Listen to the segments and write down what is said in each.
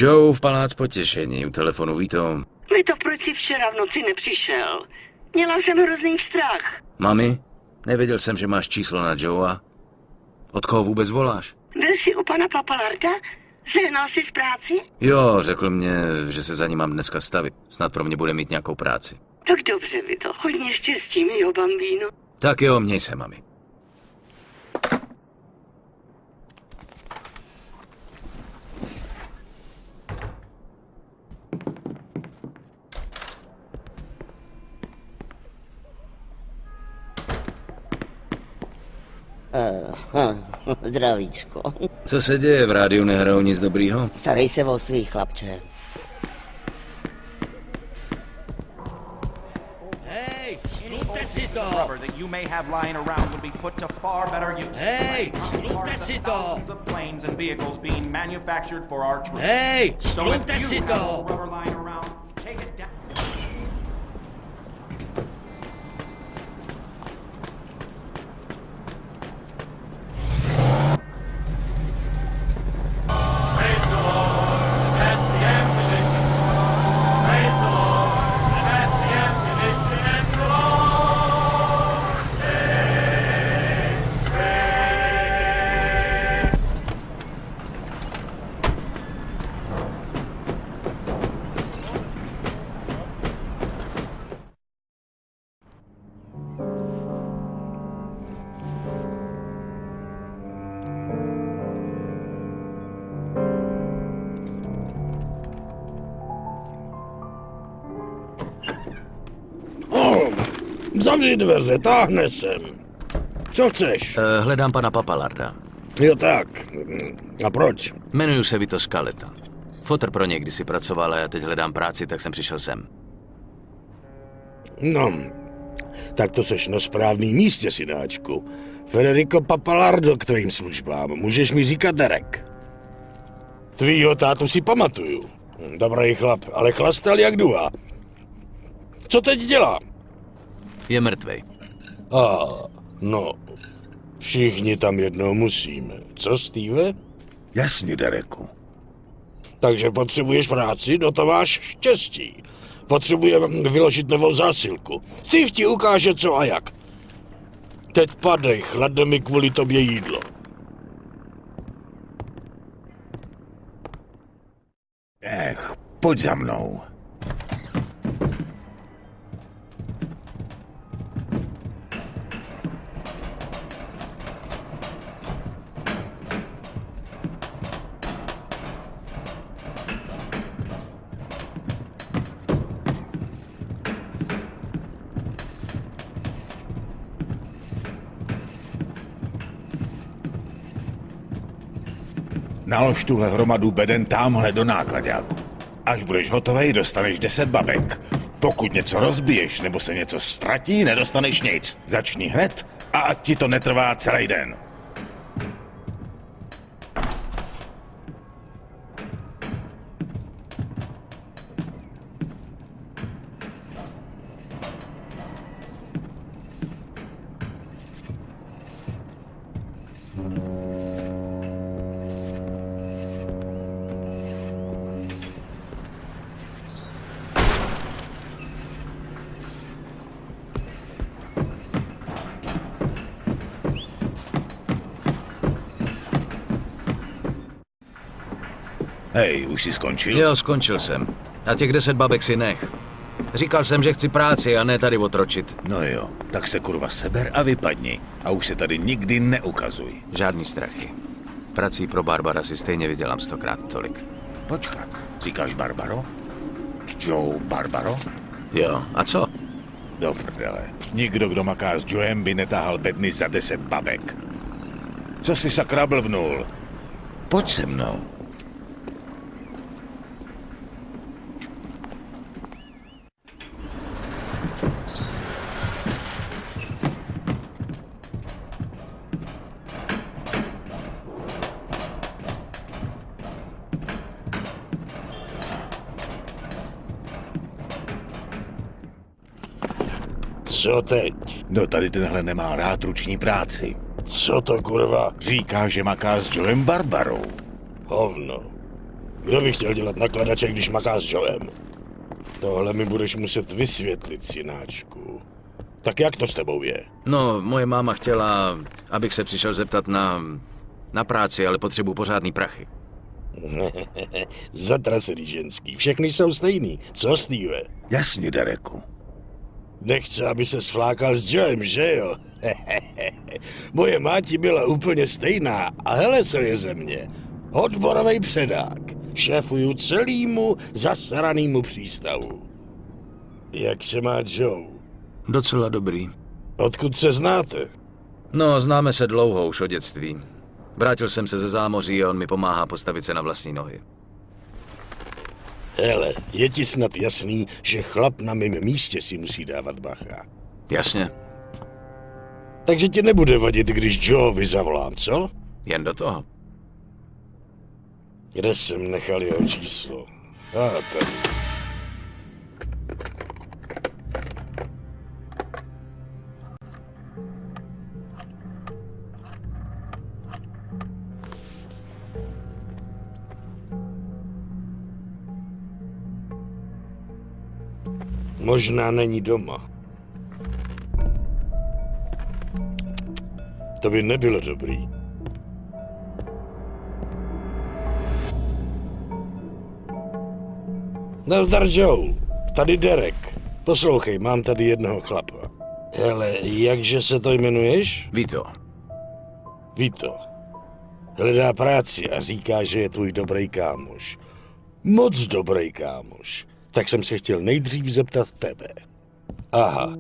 Joe v palác potěšení, u telefonu Vito. Vito, proč jsi včera v noci nepřišel? Měla jsem hrozný strach. Mami, nevěděl jsem, že máš číslo na Joea. Od koho vůbec voláš? Byl jsi u pana Papalarda? Sehnal jsi z práci? Jo, řekl mě, že se za ním mám dneska stavit. Snad pro mě bude mít nějakou práci. Tak dobře, Vito. Hodně štěstí, mýho bambíno. Tak jo, měj se, mami. Zdravíčko. Co se děje? V rádiu nehrajou nic dobrýho? Starej se o svý, chlapče. Hej, slunte si to! That you may have lying around would be put to far better use. Hej, slunte si to! Thousands of planes and vehicles being manufactured for our troops. Hej, So if slunte si you have to! old rubber lying around, take it down. Zavři dveře, táhne sem. Co chceš? Hledám pana Papalarda. Jo tak. A proč? Jmenuji se Vito Scaletta. Fotr pro něj kdysi pracoval a já teď hledám práci, tak jsem přišel sem. No, tak to seš na správným místě, synáčku. Federico Papalardo k tvým službám. Můžeš mi říkat Derek. Tvýho tátu si pamatuju. Dobrý chlap, ale chlastal jak duha. Co teď dělá? Je mrtvej. No, všichni tam jednou musíme. Co, Steve? Jasně, Dereku. Takže potřebuješ práci, no to máš štěstí. Potřebujeme vyložit novou zásilku. Steve ti ukáže co a jak. Teď padej, chladne mi kvůli tobě jídlo. Pojď za mnou. Nalož tuhle hromadu beden támhle do nákladáku. Až budeš hotovej, dostaneš 10 babek. Pokud něco rozbiješ nebo se něco ztratí, nedostaneš nic. Začni hned a ať ti to netrvá celý den. Hej, už jsi skončil? Jo, skončil jsem. A těch 10 babek si nech. Říkal jsem, že chci práci a ne tady otročit. No jo, tak se kurva seber a vypadni. A už se tady nikdy neukazuj. Žádný strachy. Prací pro Barbara si stejně vydělám 100krát tolik. Počkat, říkáš Barbaro? Joe Barbaro? Jo, a co? Do prdele. Nikdo, kdo maká s Joem, by netáhal bedny za 10 babek. Co jsi sakra blbnul? Pojď se mnou. Co teď? No tady tenhle nemá rád ruční práci. Co to kurva? Říká, že maká s Joem Barbarou. Hovno. Kdo by chtěl dělat nakladače, když maká s Joem? Tohle mi budeš muset vysvětlit, synáčku. Tak jak to s tebou je? No, moje máma chtěla, abych se přišel zeptat na práci, ale potřebuji pořádný prachy. Zatracený ženský, všechny jsou stejný. Co, Steve? Jasně, Dereku. Nechce, aby se sflákal s Joem, že jo? Moje máti byla úplně stejná a hele, co je ze mě. Odborovej předák. Šéfuju celýmu zasranému přístavu. Jak se má Joe? Docela dobrý. Odkud se znáte? No, známe se dlouho, už od dětství. Vrátil jsem se ze zámoří a on mi pomáhá postavit se na vlastní nohy. Hele, je ti snad jasný, že chlap na mém místě si musí dávat bacha. Jasně, Takže ti nebude vadit, když Joeovi zavolám, co? jen do toho. Kde jsem nechal jeho číslo? Tady. Možná není doma. To by nebylo dobrý. Nazdar, Joe. Tady Derek. Poslouchej, mám tady jednoho chlapa. Hele, jakže se to jmenuješ? Vito. Vito. Hledá práci a říká, že je tvůj dobrý kámoš. Moc dobrý kámoš. Tak jsem se chtěl nejdřív zeptat tebe. Aha,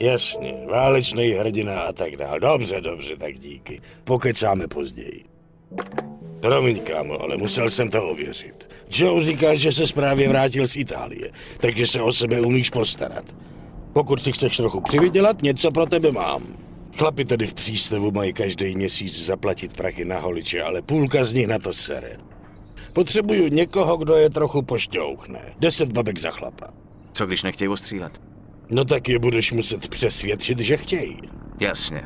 jasně, válečný hrdina a tak dál. Dobře, tak díky. Pokecáme později. Promiň, kámo, ale musel jsem to ověřit. Joe říká, že se právě vrátil z Itálie, takže se o sebe umíš postarat. Pokud si chceš trochu přivydělat, něco pro tebe mám. Chlapi tady v přístavu mají každý měsíc zaplatit prachy na holiče, ale půlka z nich na to sere. Potřebuju někoho, kdo je trochu pošťouchne. 10 babek za chlapa. Co když nechtějí ostřílet? No tak je budeš muset přesvědčit, že chtějí. Jasně.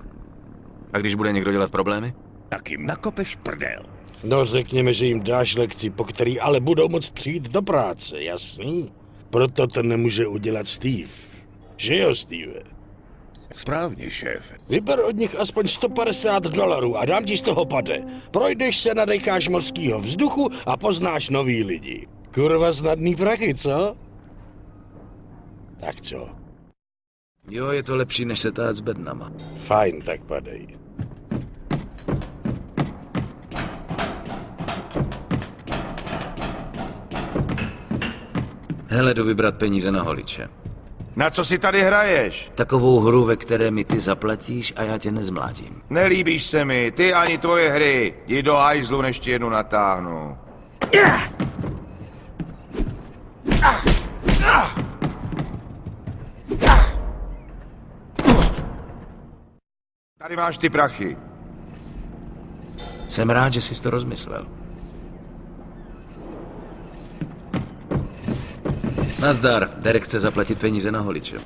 A když bude někdo dělat problémy? Tak jim nakopeš prdel. No řekněme, že jim dáš lekci, po který ale budou moct přijít do práce, jasný? Proto to nemůže udělat Steve. Že jo, Steve? Správně, šéfe. Vyber od nich aspoň $150 a dám ti z toho pade. Projdeš se, nadecháš mořskýho vzduchu a poznáš nový lidi. Kurva snadný prachy, co? Tak co? Jo, je to lepší, než se tát s bednama. Fajn, tak padej. Hele, jdu vybrat peníze na holiče. Na co si tady hraješ? Takovou hru, ve které mi ty zaplatíš a já tě nezmlátím. Nelíbíš se mi, ty ani tvoje hry. Jdi do hajzlu, než ti jednu natáhnu. Tady máš ty prachy. Jsem rád, že jsi to rozmyslel. Nazdar, Derek chce zaplatit peníze na holiče.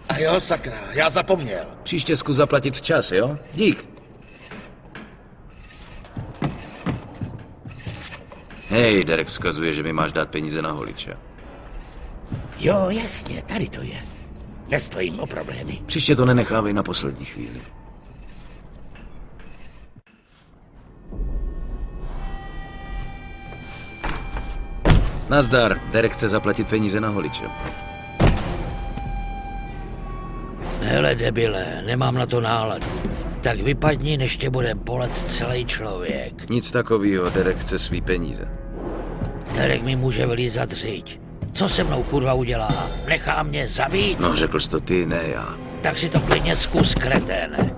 A jo, sakra, já zapomněl. Příště zkus zaplatit včas, jo? Dík. Hej, Derek vzkazuje, že mi máš dát peníze na holiče. Jo, jasně, tady to je. Nestojím o problémy. Příště to nenechávej na poslední chvíli. Nazdar, Derek chce zaplatit peníze na holiče. Hele, debile, nemám na to náladu. Tak vypadni, než tě bude bolet celý člověk. Nic takového, Derek chce svý peníze. Derek mi může vylízat řiď. Co se mnou kurva udělá? Nechá mě zabít? No, řekl jsi to ty, ne já. Tak si to klidně zkus, kreténe.